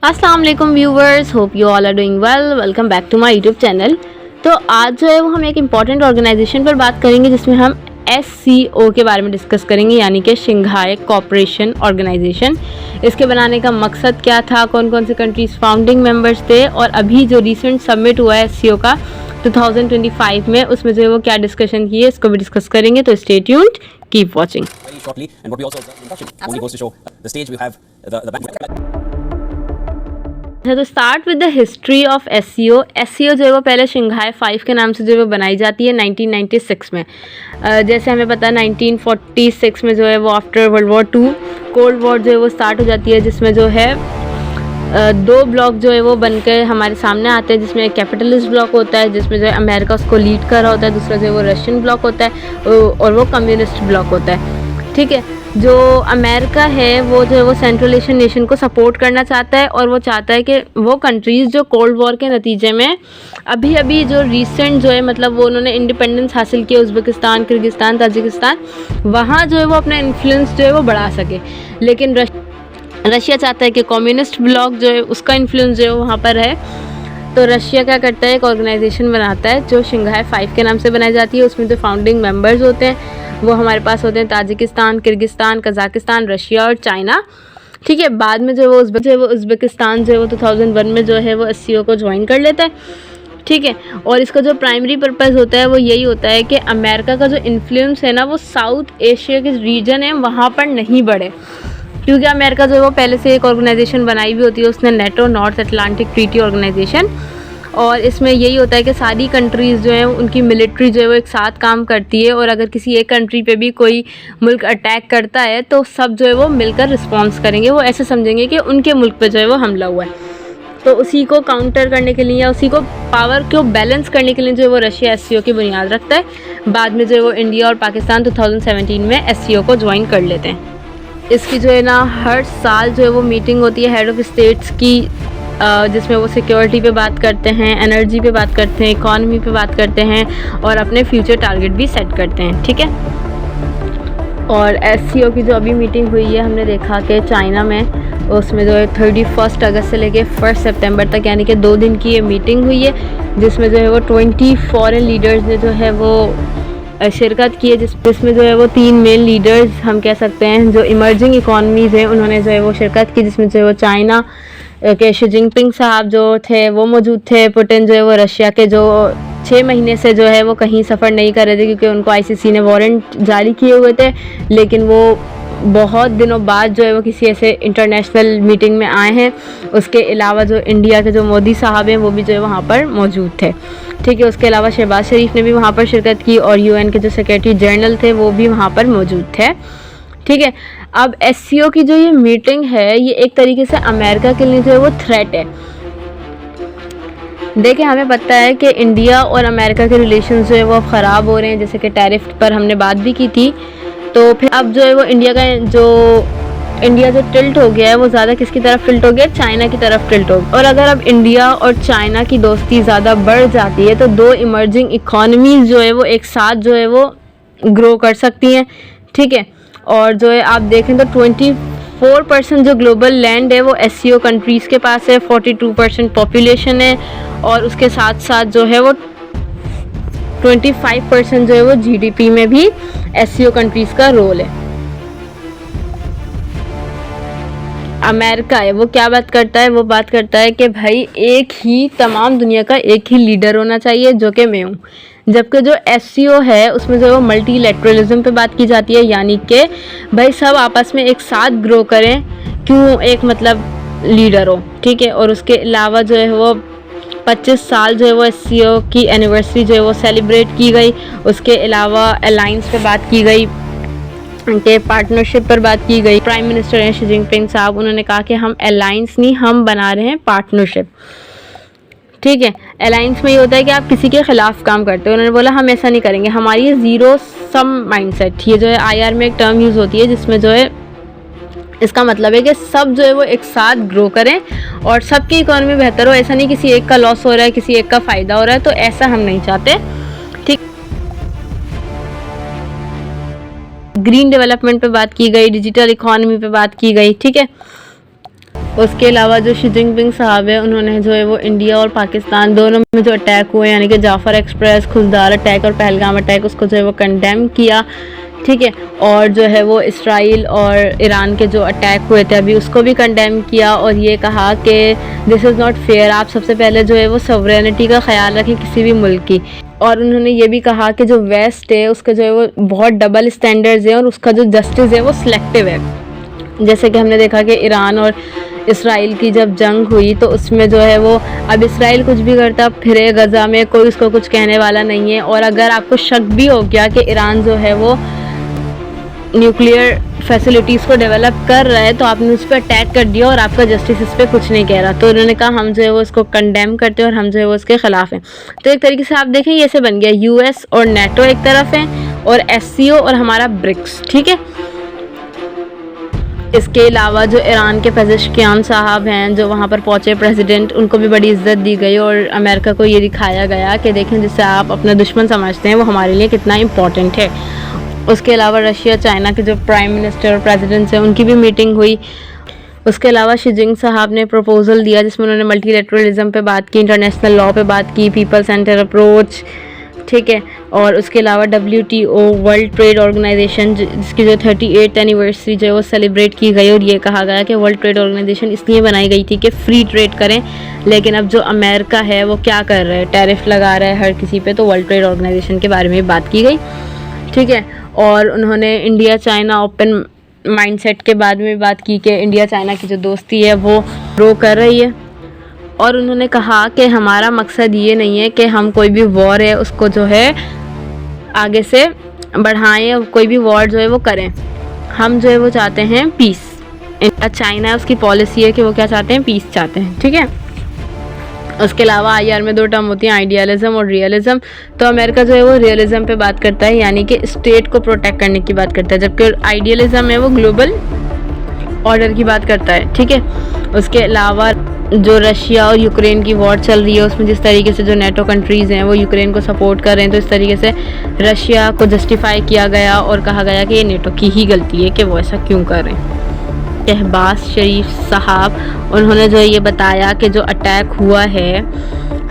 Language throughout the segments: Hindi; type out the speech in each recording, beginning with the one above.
अस्सलाम वालेकुम viewers, hope you all are doing well. Welcome back to my YouTube channel. तो आज जो है वो हम एक इम्पॉर्टेंट ऑर्गेनाइजेशन पर बात करेंगे जिसमें हम SCO के बारे में डिस्कस करेंगे, यानी कि शंघाई कोऑपरेशन ऑर्गेनाइजेशन। इसके बनाने का मकसद क्या था, कौन कौन से कंट्रीज फाउंडिंग मेंबर्स थे और अभी जो रिसेंट सबमिट हुआ है SCO का 2025 में, उसमें जो है वो क्या डिस्कशन की है, इसको भी डिस्कस करेंगे। तो stay tuned, keep watching. shortly, and what we also observe in induction only goes to show the stage we have the back. तो start with the history of SCO जो है वो पहले शंघाई 5 के नाम से जो है वो बनाई जाती है 1996 में। जैसे हमें पता है 1946 में जो है वो after world war 2 cold war जो है वो स्टार्ट हो जाती है, जिसमें जो है दो ब्लॉक जो है वो बनकर हमारे सामने आते हैं, जिसमें एक कैपिटलिस्ट ब्लॉक होता है जिसमें जो है अमेरिका उसको लीड कर रहा होता है, दूसरा जो है वो रशियन ब्लॉक होता है और वो कम्युनिस्ट ब्लॉक होता है। ठीक है, जो अमेरिका है वो जो है वो सेंट्रल एशियन नेशन को सपोर्ट करना चाहता है और वो चाहता है कि वो कंट्रीज़ जो कोल्ड वॉर के नतीजे में अभी जो रिसेंट जो है मतलब वो उन्होंने इंडिपेंडेंस हासिल किया, उज़्बेकिस्तान, किर्गिस्तान, ताजिकिस्तान, वहाँ जो है वो अपना इन्फ्लुएंस जो है वो बढ़ा सके। लेकिन रशिया चाहता है कि कम्युनिस्ट ब्लॉक जो है उसका इन्फ्लुएंस जो है वहाँ पर है। तो रशिया क्या करता है, एक ऑर्गेनाइजेशन बनाता है जो शंघाई 5 के नाम से बनाई जाती है। उसमें जो फाउंडिंग मेंबर्स होते हैं वो हमारे पास होते हैं ताजिकिस्तान, किर्गिस्तान, कजाकिस्तान, रशिया और चाइना। ठीक है, बाद में जो है वो उज़्बेकिस्तान जो है वो 2001 में जो है वो SCO को ज्वाइन कर लेता है। ठीक है, और इसका जो प्राइमरी पर्पस होता है वो यही होता है कि अमेरिका का जो इन्फ्लुएंस है ना वो साउथ एशिया के रीजन है वहाँ पर नहीं बढ़े, क्योंकि अमेरिका जो है वो पहले से एक ऑर्गेनाइजेशन बनाई भी होती है उसने, NATO, North Atlantic Treaty Organization. और इसमें यही होता है कि सारी कंट्रीज़ जो हैं उनकी मिलिट्री जो है वो एक साथ काम करती है, और अगर किसी एक कंट्री पे भी कोई मुल्क अटैक करता है तो सब जो है वो मिलकर रिस्पॉन्स करेंगे। वो ऐसे समझेंगे कि उनके मुल्क पे जो है वो हमला हुआ है। तो उसी को काउंटर करने के लिए या उसी को पावर को बैलेंस करने के लिए जो है वो रशिया SCO की बुनियाद रखता है। बाद में जो है वो इंडिया और पाकिस्तान 2017 में SCO को ज्वाइन कर लेते हैं। इसकी जो है ना हर साल जो है वो मीटिंग होती है हेड ऑफ़ स्टेट्स की, जिसमें वो सिक्योरिटी पे बात करते हैं, एनर्जी पे बात करते हैं, इकॉनमी पे बात करते हैं और अपने फ्यूचर टारगेट भी सेट करते हैं। ठीक है, और SCO की जो अभी मीटिंग हुई है हमने देखा कि चाइना में, उसमें जो है 31 अगस्त से लेके 1 सितंबर तक, यानी कि 2 दिन की ये मीटिंग हुई है, जिसमें जो है वो 20 फॉरेन लीडर्स ने जो है वो शिरकत की है, जिसमें जो है वो 3 मेन लीडर्स हम कह सकते हैं जो इमर्जिंग इकॉनमीज़ हैं उन्होंने जो है वो शिरकत की, जिसमें जो है वो चाइना के शी जिनपिंग साहब जो थे वो मौजूद थे। पुतिन जो है वो रशिया के जो 6 महीने से जो है वो कहीं सफ़र नहीं कर रहे थे क्योंकि उनको ICC ने वारंट जारी किए हुए थे, लेकिन वो बहुत दिनों बाद जो है वो किसी ऐसे इंटरनेशनल मीटिंग में आए हैं। उसके अलावा जो इंडिया के जो मोदी साहब हैं वो भी जो है वहाँ पर मौजूद थे। ठीक है, उसके अलावा शहबाज शरीफ ने भी वहाँ पर शिरकत की और UN के जो सेक्रेटरी जनरल थे वो भी वहाँ पर मौजूद थे। ठीक है, अब SCO की जो ये मीटिंग है ये एक तरीके से अमेरिका के लिए जो है वो थ्रेट है। देखिए, हमें पता है कि इंडिया और अमेरिका के रिलेशन जो है वो ख़राब हो रहे हैं, जैसे कि टैरिफ पर हमने बात भी की थी। तो फिर अब जो है वो इंडिया जो टिल्ट हो गया है वो ज़्यादा किसकी तरफ टिल्ट हो गया, चाइना की तरफ टिल्ट हो गया। और अगर अब इंडिया और चाइना की दोस्ती ज़्यादा बढ़ जाती है तो 2 इमर्जिंग इकॉनमीज़ जो है वो एक साथ जो है वो ग्रो कर सकती हैं। ठीक है, और जो है आप देखें तो 24% जो ग्लोबल लैंड है वो SCO कंट्रीज़ के पास है, 42% पॉपुलेशन है, और उसके साथ साथ जो है वो 25% जो है वो GDP में भी SCO कंट्रीज़ का रोल है। अमेरिका है वो क्या बात करता है, वो बात करता है कि भाई एक ही तमाम दुनिया का एक ही लीडर होना चाहिए जो कि मैं हूँ, जबकि जो SCO है उसमें जो है वो मल्टीलैटरलिज्म पे बात की जाती है, यानी कि भाई सब आपस में एक साथ ग्रो करें, क्यों एक मतलब लीडर हो। ठीक है, और उसके अलावा जो है वो 25 साल जो है वो SCO की एनिवर्सरी जो है वो सेलिब्रेट की गई। उसके अलावा अलाइंस पे बात की गई, उनके पार्टनरशिप पर बात की गई। प्राइम मिनिस्टर हैं शी जिनपिंग साहब, उन्होंने कहा कि हम अलाइंस नहीं, हम बना रहे हैं पार्टनरशिप। ठीक है, अलाइंस में ये होता है कि आप किसी के ख़िलाफ़ काम करते हो। उन्होंने बोला हम ऐसा नहीं करेंगे, हमारी ये ज़ीरो सम माइंडसेट, ये जो है IR में एक टर्म यूज़ होती है जिसमें जो है इसका मतलब है कि सब जो है वो एक साथ ग्रो करें और सबकी इकॉनमी बेहतर हो। ऐसा नहीं किसी एक का लॉस हो रहा है, किसी एक का फ़ायदा हो रहा है, तो ऐसा हम नहीं चाहते। ठीक, ग्रीन डेवलपमेंट पे बात की गई, डिजिटल इकॉनमी पे बात की गई। ठीक है, उसके अलावा जो शी जिनपिंग साहब है, उन्होंने जो है वो इंडिया और पाकिस्तान दोनों में जो अटैक हुए, यानी कि जाफ़र एक्सप्रेस, खुजदार अटैक और पहलगाम अटैक, उसको जो है वो कंडेम किया, ठीक है। और जो है वो इसराइल और ईरान के जो अटैक हुए थे अभी, उसको भी कंडेम किया और ये कहा कि दिस इज़ नॉट फेयर, आप सबसे पहले जो है वो सॉवरेनिटी का ख्याल रखें किसी भी मुल्क की। और उन्होंने ये भी कहा कि जो वेस्ट है उसका जो है वो बहुत डबल स्टैंडर्ड्स हैं और उसका जो जस्टिस है वो सिलेक्टिव है। जैसे कि हमने देखा कि ईरान और इसराइल की जब जंग हुई तो उसमें जो है वो, अब इसराइल कुछ भी करता फिरे गज़ा में, कोई उसको कुछ कहने वाला नहीं है। और अगर आपको शक भी हो गया कि ईरान जो है वो न्यूक्लियर फैसिलिटीज़ को डेवलप कर रहा है, तो आपने उस पर अटैक कर दिया और आपका जस्टिस इस पर कुछ नहीं कह रहा। तो उन्होंने कहा हम जो है वो इसको कंडेम करते हैं और हम जो है वो इसके ख़िलाफ़ हैं। तो एक तरीके से आप देखें ये से बन गया यूएस और नेटो एक तरफ है और एससीओ और हमारा ब्रिक्स, ठीक है। इसके अलावा जो ईरान के पेज़ेश्कियान साहब हैं जो वहाँ पर पहुँचे प्रेसिडेंट, उनको भी बड़ी इज्जत दी गई और अमेरिका को ये दिखाया गया कि देखें जिससे आप अपना दुश्मन समझते हैं वो हमारे लिए कितना इम्पोर्टेंट है। उसके अलावा रशिया चाइना के जो प्राइम मिनिस्टर और प्रेसिडेंट्स हैं उनकी भी मीटिंग हुई। उसके अलावा शी जिनपिंग साहब ने प्रपोज़ल दिया जिसमें उन्होंने मल्टीलैटरलिज्म पे बात की, इंटरनेशनल लॉ पे बात की, पीपल सेंटर अप्रोच, ठीक है। और उसके अलावा WTO वर्ल्ड ट्रेड ऑर्गेनाइजेशन जिसकी जो 38th एनिवर्सरी जो है वो सेलिब्रेट की गई और ये कहा गया कि वर्ल्ड ट्रेड ऑर्गेनाइजेशन इसलिए बनाई गई थी कि फ्री ट्रेड करें, लेकिन अब जो अमेरिका है वो क्या कर रहा है, टैरिफ लगा रहा है हर किसी पे, तो वर्ल्ड ट्रेड ऑर्गेनाइजेशन के बारे में बात की गई, ठीक है। और उन्होंने इंडिया चाइना ओपन माइंडसेट के बाद में बात की कि इंडिया चाइना की जो दोस्ती है वो ग्रो कर रही है। और उन्होंने कहा कि हमारा मकसद ये नहीं है कि हम कोई भी वॉर है उसको जो है आगे से बढ़ाएं, कोई भी वॉर जो है वो करें, हम जो है वो चाहते हैं पीस। चाइना है उसकी पॉलिसी है कि वो क्या चाहते हैं, पीस चाहते हैं, ठीक है। उसके अलावा IR में 2 टर्म होती हैं, आइडियलिज्म और रियलिज्म। तो अमेरिका जो है वो रियलिज्म पे बात करता है, यानी कि स्टेट को प्रोटेक्ट करने की बात करता है, जबकि आइडियलिज्म है वो ग्लोबल ऑर्डर की बात करता है, ठीक है। उसके अलावा जो रशिया और यूक्रेन की वॉर चल रही है उसमें जिस तरीके से जो नेटो कंट्रीज़ हैं वो यूक्रेन को सपोर्ट कर रहे हैं, तो इस तरीके से रशिया को जस्टिफाई किया गया और कहा गया कि ये नेटो की ही गलती है कि वो ऐसा क्यों कर रहे हैं। शहबाज शरीफ साहब, उन्होंने जो ये बताया कि जो अटैक हुआ है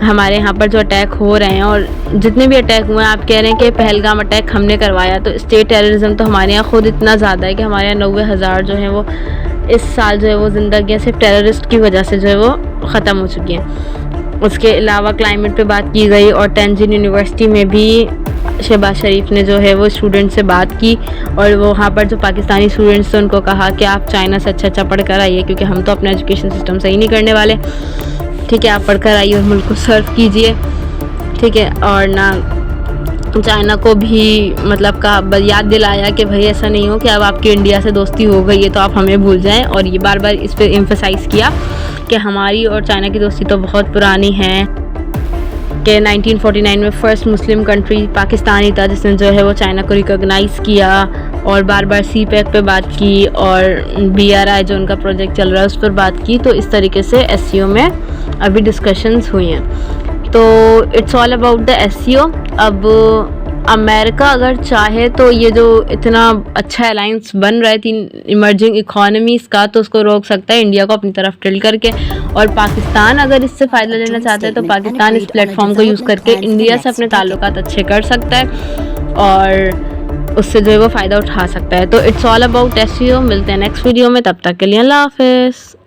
हमारे यहाँ पर, जो अटैक हो रहे हैं और जितने भी अटैक हुए हैं, आप कह रहे हैं कि पहलगाम अटैक हमने करवाया, तो स्टेट टेररिज्म तो हमारे यहाँ खुद इतना ज़्यादा है कि हमारे यहाँ 90,000 जो है वो इस साल जो है वो ज़िंदगियाँ सिर्फ टेररिस्ट की वजह से जो है वो ख़त्म हो चुकी हैं। उसके अलावा क्लाइमेट पे बात की गई और तेंजिन यूनिवर्सिटी में भी शहबाज शरीफ ने जो है वो स्टूडेंट से बात की और वो वहाँ पर जो पाकिस्तानी स्टूडेंट्स थे उनको कहा कि आप चाइना से अच्छा पढ़ कर आइए, क्योंकि हम तो अपना एजुकेशन सिस्टम सही नहीं करने वाले, ठीक है। आप पढ़ कर आइए और मुल्क को सर्व कीजिए, ठीक है। और ना चाइना को भी मतलब का याद दिलाया कि भाई ऐसा नहीं हो कि अब आपकी इंडिया से दोस्ती हो गई है तो आप हमें भूल जाएं, और ये बार बार इस पर एम्फसाइज़ किया कि हमारी और चाइना की दोस्ती तो बहुत पुरानी है, कि 1949 में फर्स्ट मुस्लिम कंट्री पाकिस्तान ही था जिसने जो है वो चाइना को रिकॉग्नाइज़ किया, और बार बार CPEC पे बात की और BRI जो उनका प्रोजेक्ट चल रहा है उस पर बात की। तो इस तरीके से SCO में अभी डिस्कशंस हुई हैं। तो it's all about the SCO। अब अमेरिका अगर चाहे तो ये जो इतना अच्छा अलायंस बन रहा है 3 इमर्जिंग इकोनॉमीज़ का, तो उसको रोक सकता है इंडिया को अपनी तरफ टिल्ट करके। और पाकिस्तान अगर इससे फ़ायदा लेना चाहता है तो पाकिस्तान इस प्लेटफॉर्म को यूज़ करके इंडिया से अपने ताल्लुकात अच्छे कर सकता है और उससे जो है वो फ़ायदा उठा सकता है। तो इट्स ऑल अबाउट SCO। मिलते हैं नेक्स्ट वीडियो में, तब तक के लिए अल्लाह हाफ़िज़।